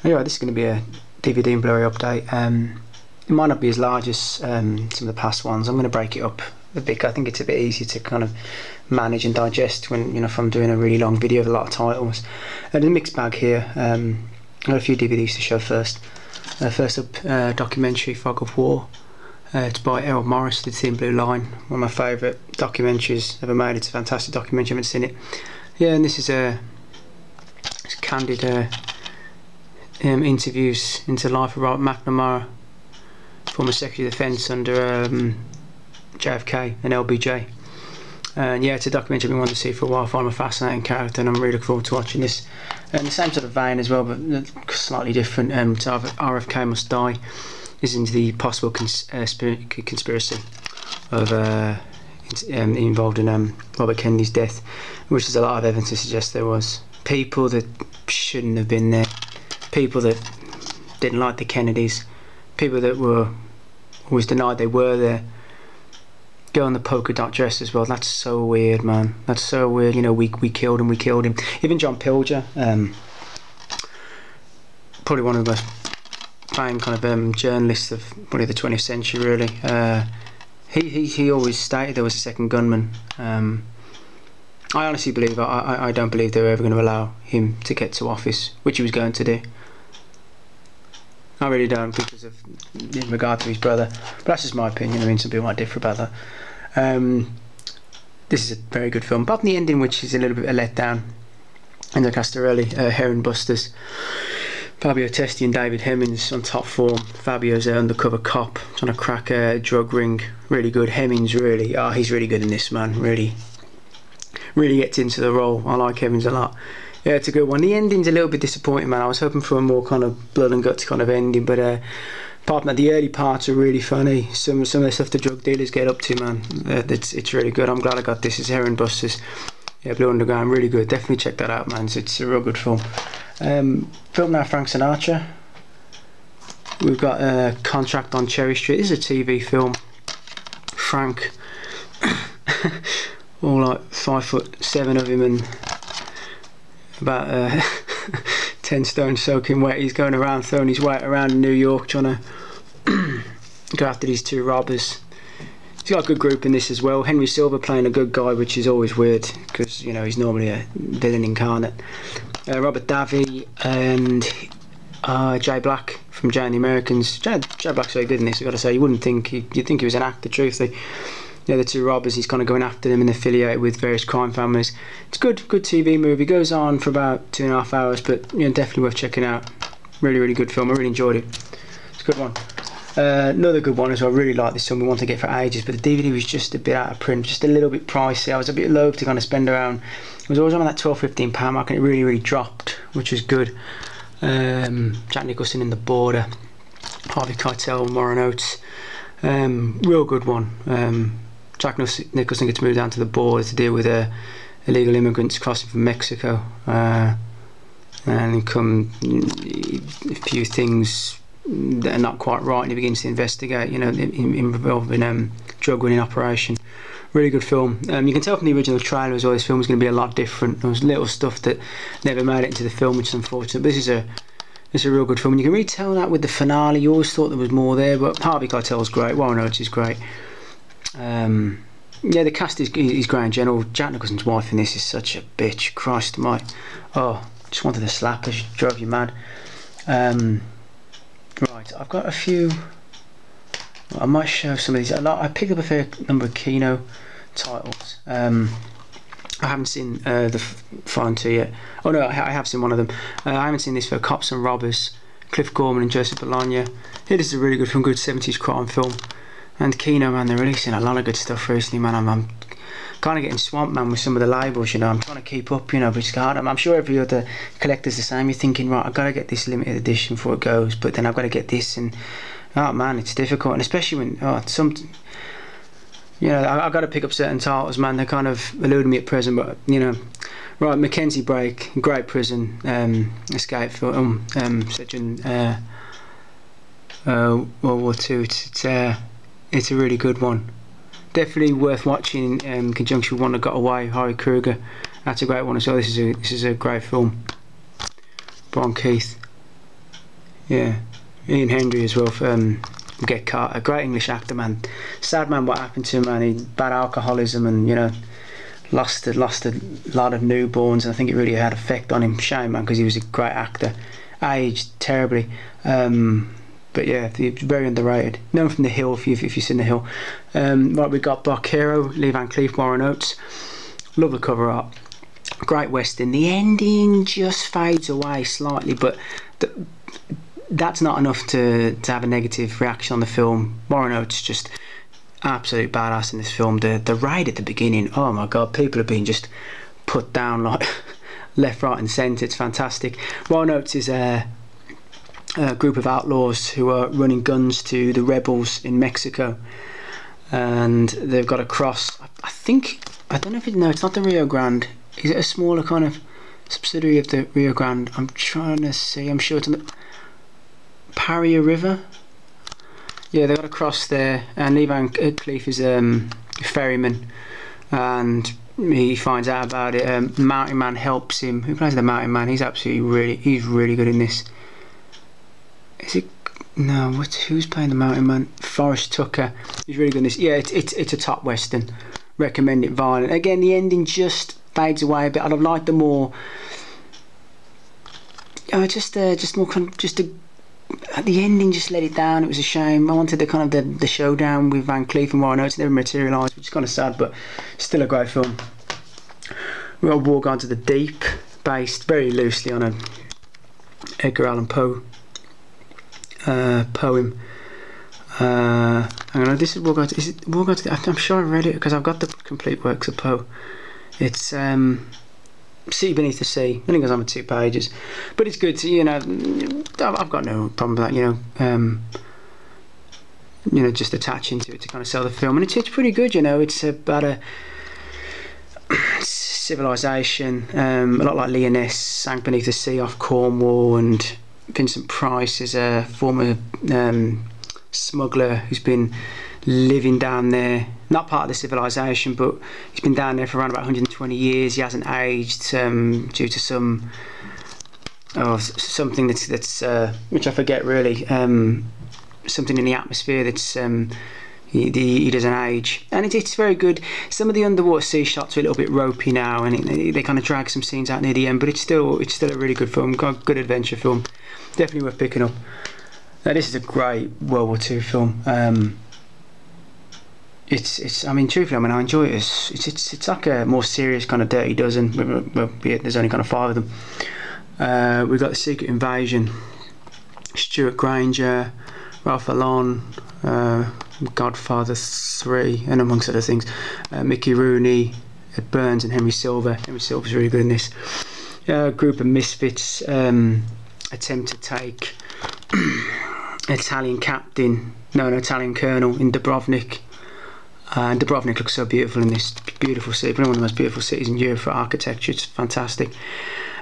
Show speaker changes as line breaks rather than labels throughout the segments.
Anyway, this is going to be a DVD and Blu-ray update. It might not be as large as some of the past ones. I'm going to break it up a bit. I think it's a bit easier to kind of manage and digest when, if I'm doing a really long video with a lot of titles. And a mixed bag here. I've got a few DVDs to show first. First up, documentary Fog of War. It's by Errol Morris, The Thin Blue Line. One of my favourite documentaries ever made. It's a fantastic documentary. I haven't seen it. Yeah, and this is it's candid interviews into life of Robert McNamara, former Secretary of Defence under JFK and LBJ. And yeah, it's a documentary I've been wanting to see for a while. I find him a fascinating character, and I'm really looking forward to watching this. And the same sort of vein as well, but slightly different. To RFK Must Die is into the possible conspiracy of involved in Robert Kennedy's death, which there's a lot of evidence to suggest there was. People that shouldn't have been there, people that didn't like the Kennedys, people that were always denied they were there. Girl in the polka dot dress as well. That's so weird, man. That's so weird. We killed him. We killed him. Even John Pilger, probably one of the most famed kind of journalists of probably the 20th century, really. He always stated there was a second gunman. I honestly believe, I don't believe they were ever going to allow him to get to office, which he was going to do. I really don't, because of in regard to his brother. But that's just my opinion. I mean, some people might differ about that. This is a very good film, apart from the ending, which is a little bit a letdown. And the Castorelli, Heron Busters, Fabio Testi and David Hemmings on top form. Fabio's an undercover cop trying to crack a drug ring. Really good. Hemmings, really, he's really good in this, man. Really gets into the role. I like Hemmings a lot. Yeah, it's a good one. The ending's a little bit disappointing, man. I was hoping for a more kind of blood and guts kind of ending, but apart from that, the early parts are really funny. Some of the stuff the drug dealers get up to, man, it's really good. I'm glad I got this. It's Heron Busters. Yeah, Blue Underground, really good. Definitely check that out, man. It's a real good film. Film now, Frank Sinatra. We've got a Contract on Cherry Street. This is a TV film. Frank, all like 5'7" of him and about 10 stone soaking wet. He's going around throwing his weight around in New York trying to go after these two robbers. He's got a good group in this as well. Henry Silver playing a good guy, which is always weird because he's normally a villain incarnate. Robert Davi and Jay Black from Jay and the Americans. Jay Black's very good in this, I've got to say. You'd think he was an actor, truthfully. The two robbers, he's kind of going after them and affiliated with various crime families. It's good TV movie. Goes on for about 2.5 hours, but definitely worth checking out. Really good film. I really enjoyed it. It's a good one. Another good one as well. I really like this film. We want to get for ages, but the DVD was just a bit out of print, just a little bit pricey. I was a bit loath to kind of spend around. It was always on that £12-15 mark, and it really dropped, which was good. Jack Nicholson in The Border, Harvey Keitel, Warren Oates. Real good one. Jack Nicholson gets moved down to the border to deal with illegal immigrants crossing from Mexico, and come a few things that are not quite right, and he begins to investigate, involving drug running operation. Really good film. You can tell from the original trailer as well, this film was going to be a lot different. There was little stuff that never made it into the film, which is unfortunate. But this is a real good film, and you can really tell that with the finale. You always thought there was more there, but Harvey Keitel's great. Warren Oates is great. Yeah, the cast is great in general. Jack Nicholson's wife in this is such a bitch. Christ almighty. Just wanted to slap her. She drove you mad. Right, I've got a few. I might show some of these. I picked up a fair number of Kino titles. I haven't seen the following two yet. Oh no, I have seen one of them. I haven't seen this for Cops and Robbers. Cliff Gorman and Joseph Bologna. Here, this is a really good film, good 70s crime film. And Kino, man, they're releasing a lot of good stuff recently, man. I'm kind of getting swamped, man, with some of the labels, I'm trying to keep up, but it's hard. I'm sure every other collector's the same. You're thinking, right, I've got to get this limited edition before it goes, but then I've got to get this, and oh man, it's difficult. And especially when I've got to pick up certain titles, man. They're kind of eluding me at present, but right, Mackenzie Break, great prison escape film, such in World War II. It's a really good one. Definitely worth watching in conjunction with One That Got Away, Harry Kruger. That's a great one as well. This is a great film. Brian Keith. Yeah, Ian Hendry as well. Get caught. A great English actor, man. Sad man, what happened to him, man. He bad alcoholism, and you know, lost a lot of newborns. And I think it really had effect on him. Shame, man, because he was a great actor. Aged terribly. But yeah, very underrated. Known from The Hill, if you've seen The Hill. Right, we've got Black Hero, Lee Van Cleef, Warren Oates. Love the cover art. Great western. The ending just fades away slightly, but that's not enough to have a negative reaction on the film. Warren Oates just absolute badass in this film. The raid at the beginning, oh my god, people have been just put down like left, right and centre. It's fantastic. Warren Oates is a group of outlaws who are running guns to the rebels in Mexico, and they've got a cross. I don't know if it's not the Rio Grande. Is it a smaller kind of subsidiary of the Rio Grande? I'm trying to see. I'm sure it's on the Paria River. Yeah, they've got a cross there, and Lee Van Cleef is a ferryman, and he finds out about it. Mountain Man helps him. Who plays the Mountain Man? He's really good in this. Is it? No, who's playing the Mountain Man? Forrest Tucker. He's really good in this. Yeah, it's a top western. Recommend it. Violent. Again, the ending just fades away a bit. I'd have liked the more. Just more at the ending, just let it down. It was a shame. I wanted the showdown with Van Cleef and Warren Oates. It never materialised, which is kind of sad, but still a great film. We've got Walk Onto the Deep, based very loosely on a Edgar Allan Poe poem. Hang on, this is Walk Onto. Is it Walk Onto? I'm sure I read it because I've got the complete works of Poe. It's City Beneath the Sea. I think goes on for 2 pages, but it's good to, you know, I've got no problem with that, you know, just attaching to it to kind of sell the film, and it's pretty good, you know. It's about a civilization, a lot like Lyonesse, sank beneath the sea off Cornwall, and Vincent Price is a former smuggler who's been living down there, not part of the civilization, but he's been down there for around about 120 years. He hasn't aged due to something that's which I forget really, something in the atmosphere that's he doesn't age, and it's very good. Some of the underwater sea shots are a little bit ropey now, and they kind of drag some scenes out near the end, but it's still a really good film, good adventure film, definitely worth picking up. Now, this is a great World War II film. I mean, truthfully, I enjoy it. It's like a more serious kind of Dirty Dozen. Well, there's only kind of 5 of them. We've got The Secret Invasion, Stuart Granger, Ralph Alon, Godfather 3, and amongst other things. Mickey Rooney, Ed Burns, and Henry Silver. Henry Silver's really good in this. A group of misfits attempt to take Italian colonel in Dubrovnik. And Dubrovnik looks so beautiful in this. Beautiful city, probably one of the most beautiful cities in Europe for architecture. It's fantastic,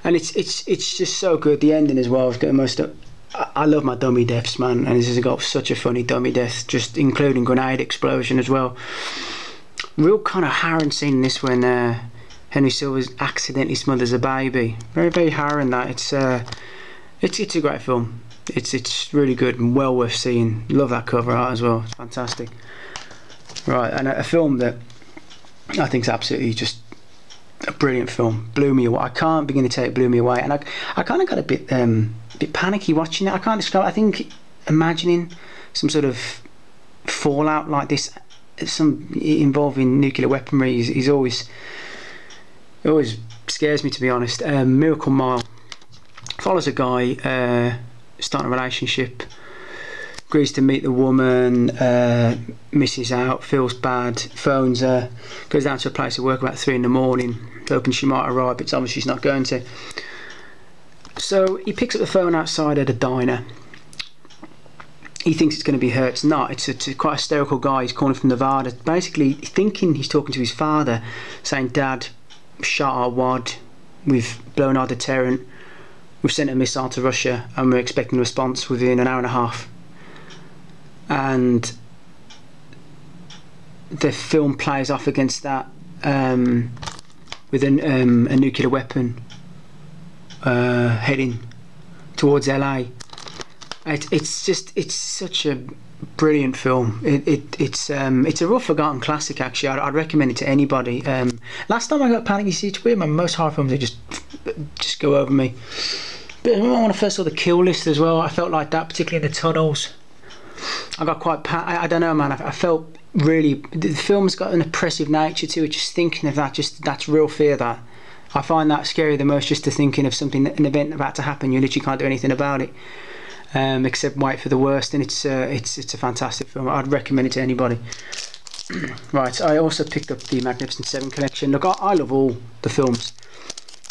and it's just so good. The ending as well. It's got the most. I love my dummy deaths, man, and this has got such a funny dummy death, just including grenade explosion as well. Real kind of harrowing scene in this when Henry Silver accidentally smothers a baby. Very, very harrowing that. It's a great film. It's really good and well worth seeing. Love that cover art as well. It's fantastic. Right, and a film that I think is absolutely just a brilliant film. Blew me away. I can't begin to tell it blew me away, and I kind of got a bit panicky watching it. I can't describe. I think imagining some sort of fallout like this, some involving nuclear weaponry, is always scares me, to be honest. Miracle Mile follows a guy starting a relationship. Agrees to meet the woman, misses out, feels bad, phones her, goes down to a place of work about 3 in the morning, hoping she might arrive, but it's obvious she's not going to. So he picks up the phone outside at a diner. He thinks it's going to be her. It's not. It's a quite hysterical guy. He's calling from Nevada, basically thinking he's talking to his father, saying, "Dad, shot our wad, we've blown our deterrent, we've sent a missile to Russia, and we're expecting a response within an hour and a half." And the film plays off against that with a nuclear weapon heading towards LA. It's such a brilliant film. It's a rough forgotten classic actually. I'd recommend it to anybody. Last time I got panic, you see, it's weird, man. Most horror films, they just go over me. But I remember when I first saw The Kill List as well, I felt like that, particularly in the tunnels. I got quite I don't know, man. I felt really, the film's got an oppressive nature to it. Just thinking of that, that's real fear. That I find that scary the most, just to thinking of something, an event about to happen. You literally can't do anything about it, except wait for the worst. And it's a fantastic film. I'd recommend it to anybody. Right, I also picked up the Magnificent Seven collection. Look, I love all the films.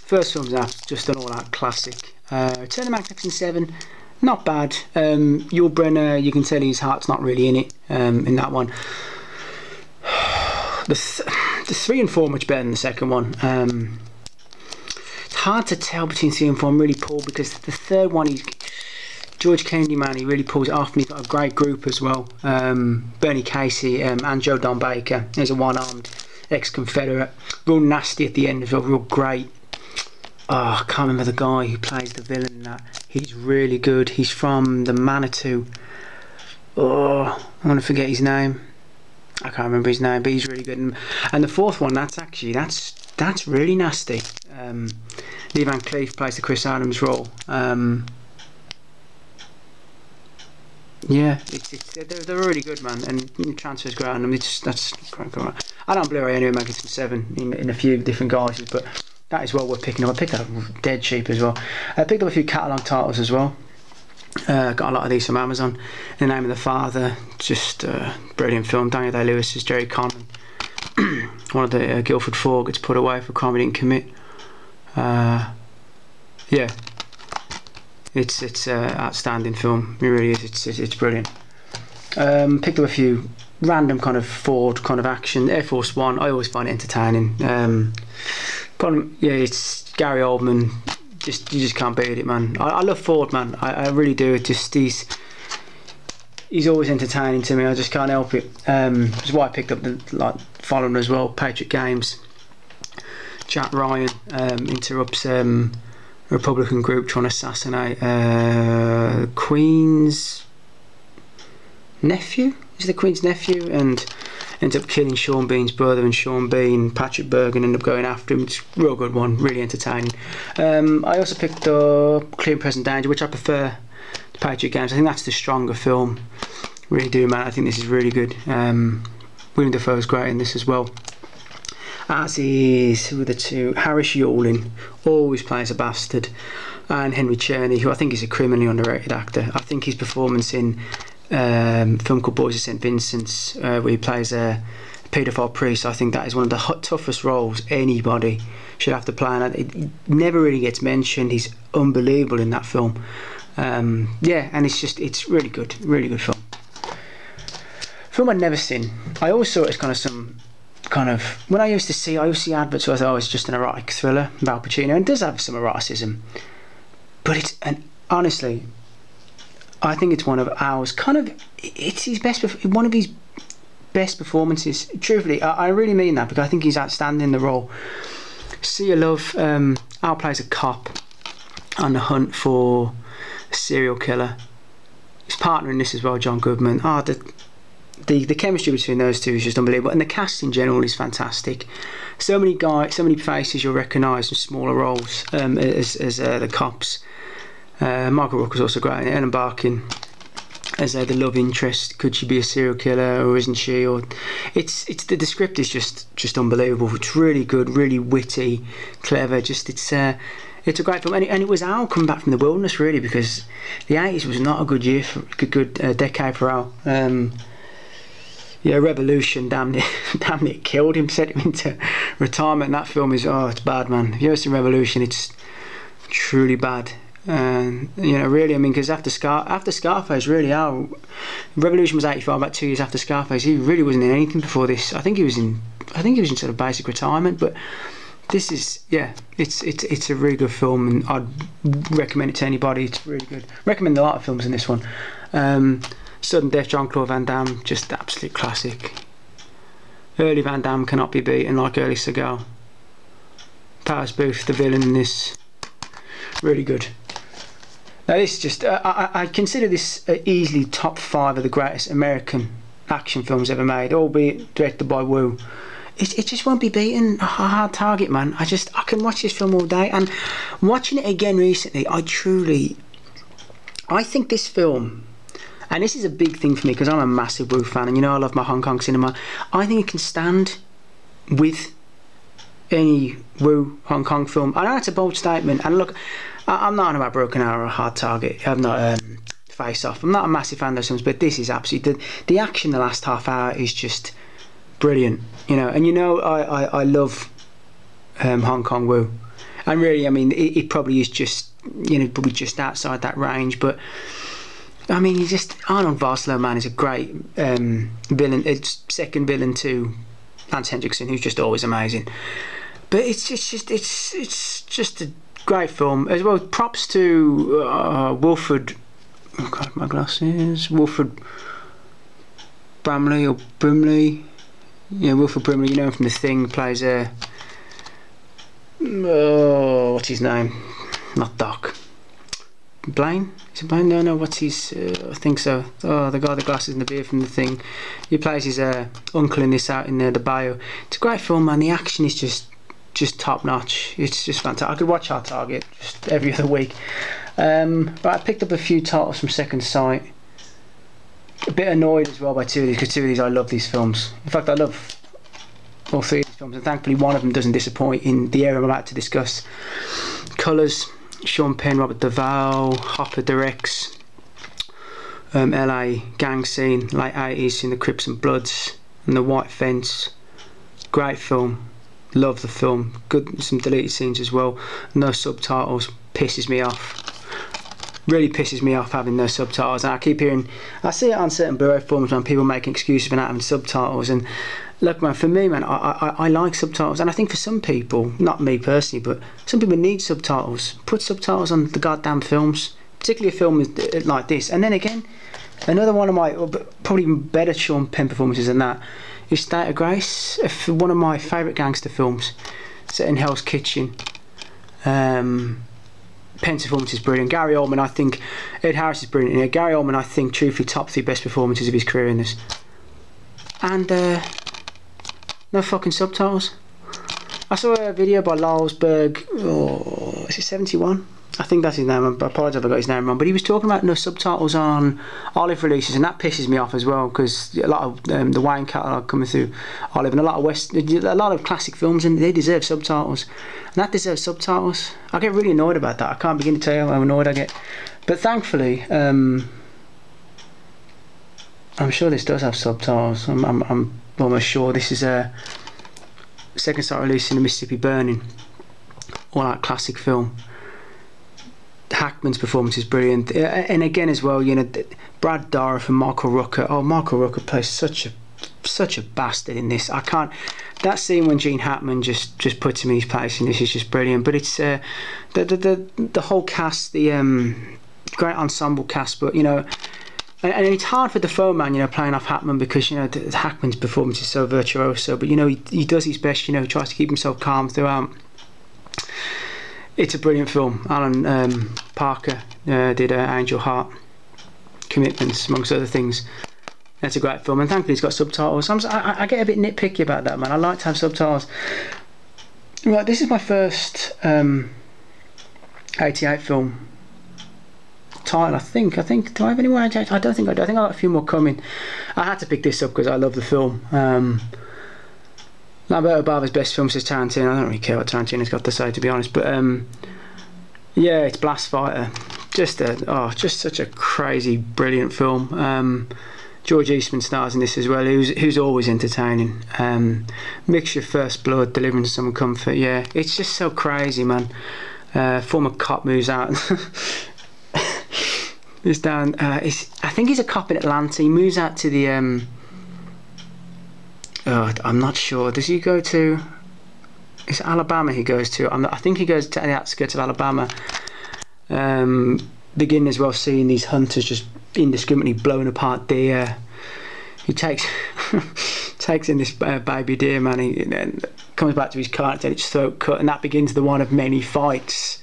First film's just an all-out classic. Return of Magnificent Seven, not bad. Yul Brynner, you can tell his heart's not really in it, in that one. The 3 and 4 are much better than the second one. It's hard to tell between 3 and 4. I'm really poor, because the third one, George Kennedy, man, he really pulls it off, and he's got a great group as well. Bernie Casey and Joe Don Baker. There's a one-armed ex-Confederate. Real nasty at the end as well, real great. Oh, I can't remember the guy who plays the villain in that. He's really good. He's from the Manitou. Oh, I want to forget his name. I can't remember his name, but he's really good. And the fourth one, that's really nasty. Lee Van Cleef plays the Chris Adams role. Yeah, they're really good, man. And transfers great on them. That's quite cool. I don't Blu-ray anyway, Magnificent 7 in a few different guises, but that is well worth picking up. I picked that up dead cheap as well. I picked up a few catalogue titles as well. Got a lot of these from Amazon. In the Name of the Father, just brilliant film. Daniel Day-Lewis is Jerry Conran. One of the Guildford Four gets put away for a crime he didn't commit. Yeah, it's outstanding film. It really is. It's brilliant. Picked up a few random kind of Ford kind of action. Air Force One, I always find it entertaining. Yeah, it's Gary Oldman. You just can't beat it, man. I love Ford, man. I really do. It just he's always entertaining to me. I just can't help it. That's why I picked up the following as well. Patriot Games. Jack Ryan interrupts Republican group trying to assassinate Queen's nephew. Is the Queen's nephew, and ends up killing Sean Bean's brother, and Sean Bean, Patrick Bergen, end up going after him. It's a real good one, really entertaining. I also picked up Clear and Present Danger, which I prefer to Patriot Games. I think that's the stronger film. Really do, man. I think this is really good. William Dafoe's great in this as well. As is, who are the two? Harris Yulin, always plays a bastard, and Henry Czerny, who I think is a criminally underrated actor. I think his performance in a film called Boys of St. Vincent's, where he plays a paedophile priest, I think that is one of the toughest roles anybody should have to play, and it never really gets mentioned. He's unbelievable in that film. Yeah, and it's really good film. Film I'd never seen. I always saw it as when I used to see adverts where I thought, oh, it's just an erotic thriller about Al Pacino, and it does have some eroticism, but honestly, I think it's one of ours. It's his one of his best performances. Truthfully, I really mean that, because I think he's outstanding in the role. Sea of Love. Al plays a cop on the hunt for a serial killer. His partner in this as well, John Goodman. The chemistry between those two is just unbelievable, and the cast in general is fantastic. So many faces you'll recognise in smaller roles as the cops. Michael Rooker's also great. Ellen Barkin as the love interest. Could she be a serial killer, or isn't she? Or the script is just unbelievable. It's really good, really witty, clever. It's a great film, and it was Al coming back from the wilderness, really, because the 80s was not a good decade for Al. Yeah, Revolution damn near killed him, sent him into retirement. And that film is, it's bad, man. If you ever seen Revolution, it's truly bad. Really, I mean, because after Scarface, really, Revolution was 85, about 2 years after Scarface. He really wasn't in anything before this. I think he was in sort of basic retirement, but this is, yeah, it's a really good film, and I'd recommend it to anybody. It's really good. Recommend a lot of films in this one. Sudden Death, Jean-Claude Van Damme, just absolute classic. Early Van Damme cannot be beaten like early Seagal. Powers Booth, the villain in this, really good. Now this is just, I consider this easily top 5 of the greatest American action films ever made, albeit directed by Woo. It just won't be beaten. A Hard Target, man. I can watch this film all day. And watching it again recently, I think this film, and this is a big thing for me because I'm a massive Woo fan, and you know I love my Hong Kong cinema. I think it can stand with any Woo Hong Kong film. I know it's a bold statement, and look, I'm not on about Broken Arrow or Hard Target. I'm not Face Off. I'm not a massive fan of those films, but this is absolutely the action. The last half hour is just brilliant, you know. And you know I love Hong Kong Woo, and really, I mean, it probably is just, you know, probably just outside that range. But I mean, Arnold Vosloo, man, is a great villain. It's second villain to Lance Henriksen, who's just always amazing. But it's just a great film as well. Props to Wilfred. Oh God, my glasses. Wilfred Brimley or Brimley. Yeah, Wilfred Brimley. You know him from The Thing. Plays what's his name? Not Doc. Blaine? Is it Blaine? No. What's his? I think so. Oh, the guy with the glasses and the beard from The Thing. He plays his uncle in this, out in the bio. It's a great film, man. The action is just top notch. It's just fantastic. I could watch Hard Target just every other week. But I picked up a few titles from Second Sight. A bit annoyed as well by two of these, because two of these I love these films. In fact, I love all three of these films, and thankfully one of them doesn't disappoint in the area I'm about to discuss. Colours, Sean Penn, Robert Duvall, Hopper directs. LA gang scene, late 80s, in the Crips and Bloods and the White Fence. Great film. Love the film. Good, some deleted scenes as well. No subtitles. Pisses me off. Really pisses me off having no subtitles. And I keep hearing, I see it on certain Blu-ray forums when people making excuses for not having subtitles. And look, man, for me, man, I like subtitles. And I think for some people, not me personally, but some people need subtitles. Put subtitles on the goddamn films, particularly a film like this. And then again, another one of my probably even better Sean Penn performances than that is State of Grace, one of my favourite gangster films, set in Hell's Kitchen. Penn's performance is brilliant. Gary Oldman, I think, Ed Harris is brilliant. Yeah, Gary Oldman, I think, truthfully top 3 best performances of his career in this. And no fucking subtitles. I saw a video by Lylesberg. Oh, is it 71? I think that's his name. I apologise if I got his name wrong, but he was talking about no subtitles on Olive releases, and that pisses me off as well, because a lot of the Wayne catalogue coming through Olive, and a lot of classic films, and they deserve subtitles, and that deserves subtitles. I get really annoyed about that. I can't begin to tell you how annoyed I get. But thankfully, I'm sure this does have subtitles. I'm almost sure this is a Second Sight release in the Mississippi Burning, all that classic film. Hackman's performance is brilliant, and again as well, you know, Brad Dourif and Michael Rooker. Oh, Michael Rooker plays such a bastard in this. I can't. That scene when Gene Hackman just puts him in his place in this is just brilliant. But it's the whole cast, the great ensemble cast. But you know, and it's hard for Defoe, man, you know, playing off Hackman, because you know Hackman's performance is so virtuoso. But you know, he does his best. You know, he tries to keep himself calm throughout. It's a brilliant film. Alan Parker did Angel Heart, Commitments, amongst other things. It's a great film, and thankfully it's got subtitles. I get a bit nitpicky about that, man. I like to have subtitles. Right, this is my first 88 film title, I think. Do I have any more? I don't think I do. I think I got a few more coming. I had to pick this up because I love the film. Alberto Bava's best film, says Tarantino. I don't really care what Tarantino's got to say, to be honest. But yeah, it's Blast Fighter. Just such a crazy, brilliant film. George Eastman stars in this as well, who's always entertaining. Mixture of First Blood, Delivering Some Comfort. Yeah, it's just so crazy, man. Former cop moves out. He's down. I think he's a cop in Atlanta. He moves out to the. I'm not sure. Does he go to? It's Alabama. He goes to. I think he goes to the outskirts of Alabama. Begin as well seeing these hunters just indiscriminately blowing apart deer. He takes in this baby deer, man. He then comes back to his car and its throat cut, and that begins the one of many fights.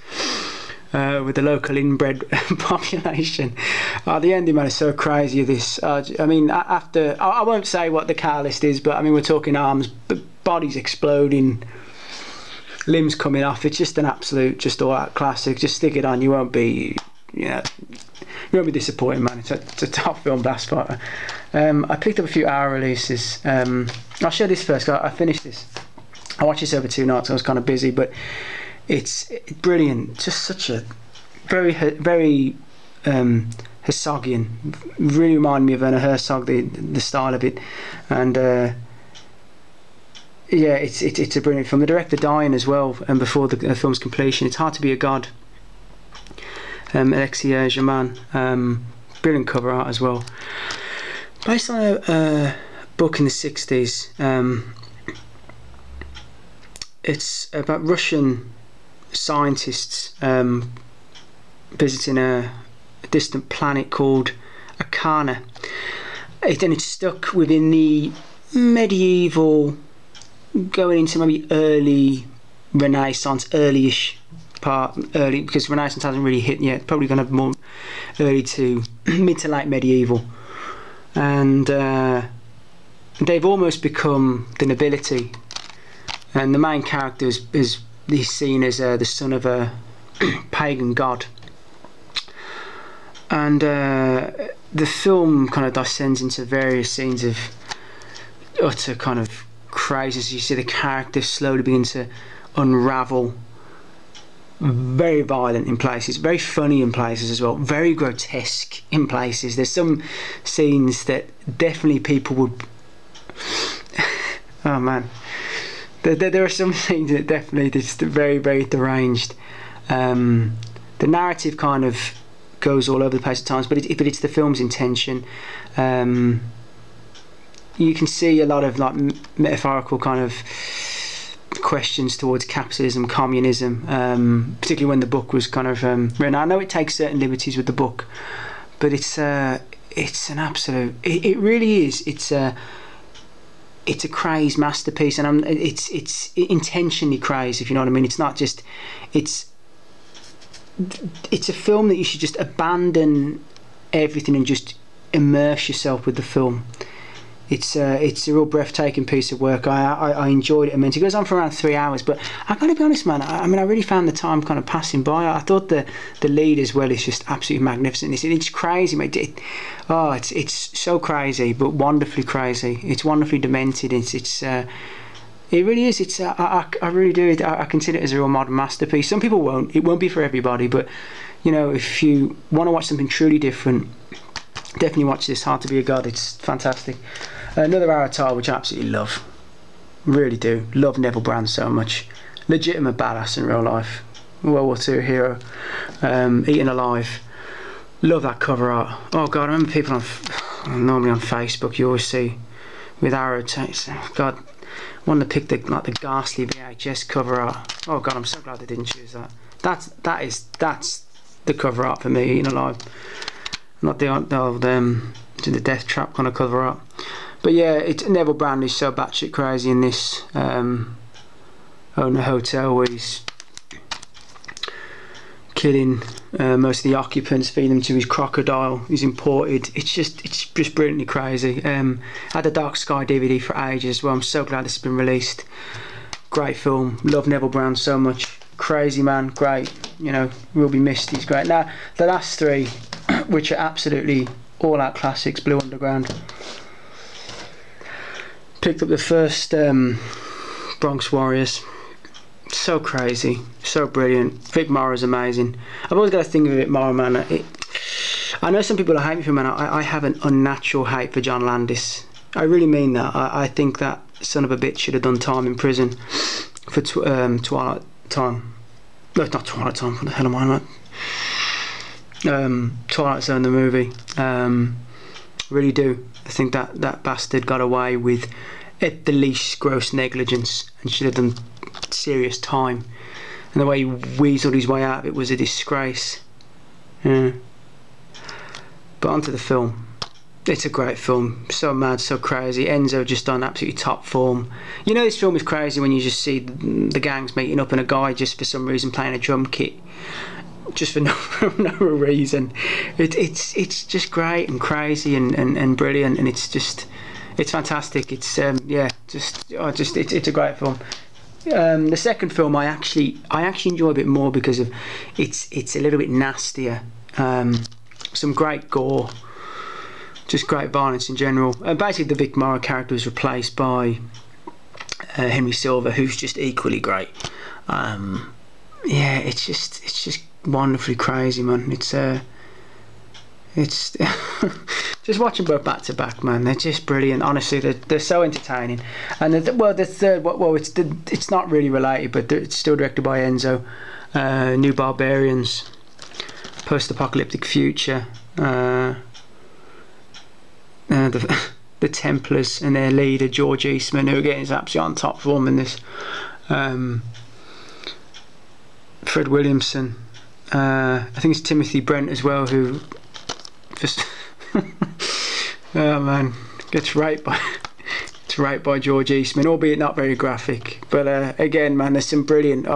with the local inbred population. The ending, man, is so crazy of this. I mean, after I won't say what the catalyst is, but I mean, we're talking arms, bodies exploding, limbs coming off. It's just an absolute, just all out classic. Just stick it on. You won't be, you won't be disappointed, man. It's a top film, blast fighter. I picked up a few hour releases. I'll show this first. I finished this. I watched this over 2 nights. I was kind of busy, but it's brilliant. Just such a very Herzogian. Really reminded me of Werner Herzog, the style of it, and yeah, it's a brilliant film. The director dying as well, and before the film's completion. It's Hard to Be a God. Alexei German. Brilliant cover art as well. Based on a book in the 60s. It's about Russian scientists visiting a distant planet called Akana. And it's stuck within the medieval, going into maybe early Renaissance, early-ish part, because Renaissance hasn't really hit yet. Probably going to have more early to mid to late medieval, and they've almost become the nobility. And the main character is he's seen as the son of a pagan god. And the film kind of descends into various scenes of utter kind of craziness. You see the characters slowly begin to unravel. Very violent in places, very funny in places as well, very grotesque in places. There's some scenes that definitely people would oh man, there are some scenes that definitely just very deranged. The narrative kind of goes all over the place at times, but it's the film's intention. You can see a lot of like metaphorical kind of questions towards capitalism, communism, particularly when the book was kind of written. I know it takes certain liberties with the book, but it's an absolute. It really is. It's a crazed masterpiece, and it's intentionally crazed, if you know what I mean. It's not just. It's a film that you should just abandon everything and just immerse yourself with the film. It's a real breathtaking piece of work. I enjoyed it immensely. It goes on for around 3 hours, but I gotta be honest, man. I mean, I really found the time kind of passing by. I thought the lead as well is just absolutely magnificent. It's crazy, mate. It's so crazy, but wonderfully crazy. It's wonderfully demented. It really is. I really do. I consider it as a real modern masterpiece. Some people won't. It won't be for everybody, but you know, if you want to watch something truly different, definitely watch this. Hard to Be a God. It's fantastic. Another Avatar, which I absolutely love. Really do. Love Neville Brand so much. Legitimate badass in real life. World War II hero. Eaten alive. Love that cover art. Oh God, I remember people normally on Facebook, you always see with arrow text. God, one that picked the ghastly VHS cover art. Oh God, I'm so glad they didn't choose that. That's the cover art for me. Eaten alive. Not the old the Death Trap kind of cover art. But yeah, Neville Brand is so batshit crazy in this. Own a hotel where he's killing most of the occupants, feeding them to his crocodile. He's imported. It's just brilliantly crazy. Had the Dark Sky DVD for ages as well. I'm so glad this has been released. Great film. Love Neville Brand so much. Crazy man, great. You know, will be missed. He's great. Now the last three, which are absolutely all-out classics. Blue Underground. Picked up the first Bronx Warriors. So crazy, so brilliant. Vic Morrow's amazing. I've always got to think of Vic Morrow, man. I know some people hate me for him, man. I have an unnatural hate for John Landis. I really mean that. I think that son of a bitch should have done time in prison for Twilight Time. No, it's not Twilight Time. What the hell am I, man? Twilight Zone, the movie. Really do. I think that bastard got away with at the least gross negligence and should have done serious time. And the way he weaseled his way out of it was a disgrace. Yeah. But onto the film. It's a great film. So mad, so crazy. Enzo just on absolutely top form. You know this film is crazy when you just see the gangs meeting up and a guy just for some reason playing a drum kit. just for no reason. It's just great and crazy and brilliant, and it's fantastic. It's it's a great film. The second film I actually enjoy a bit more because of it's a little bit nastier. Some great gore, just great violence in general. Basically, the Vic Morrow character was replaced by Henry Silva, who's just equally great. Yeah, it's just wonderfully crazy, man. It's just watching both back to back, man. They're just brilliant. Honestly, they're so entertaining. And the third, it's not really related, but it's still directed by Enzo. New Barbarians, Post-Apocalyptic Future, the Templars and their leader George Eastman, who again is absolutely on top form in this. Fred Williamson, I think it's Timothy Brent as well, who just oh man, gets raped by George Eastman, albeit not very graphic. But again, man, there's some brilliant,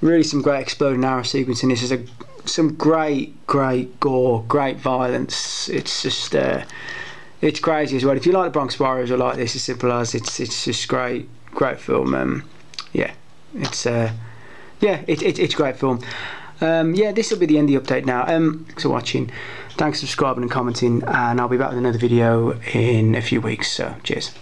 really some great exploding arrow sequence in this. There's some great gore, great violence. It's just it's crazy as well. If you like the Bronx Warriors or like this, as simple as it's just great film. Yeah, it's a great film. Yeah, this will be the end of the update now. Thanks for watching, thanks for subscribing and commenting, and I'll be back with another video in a few weeks, so cheers.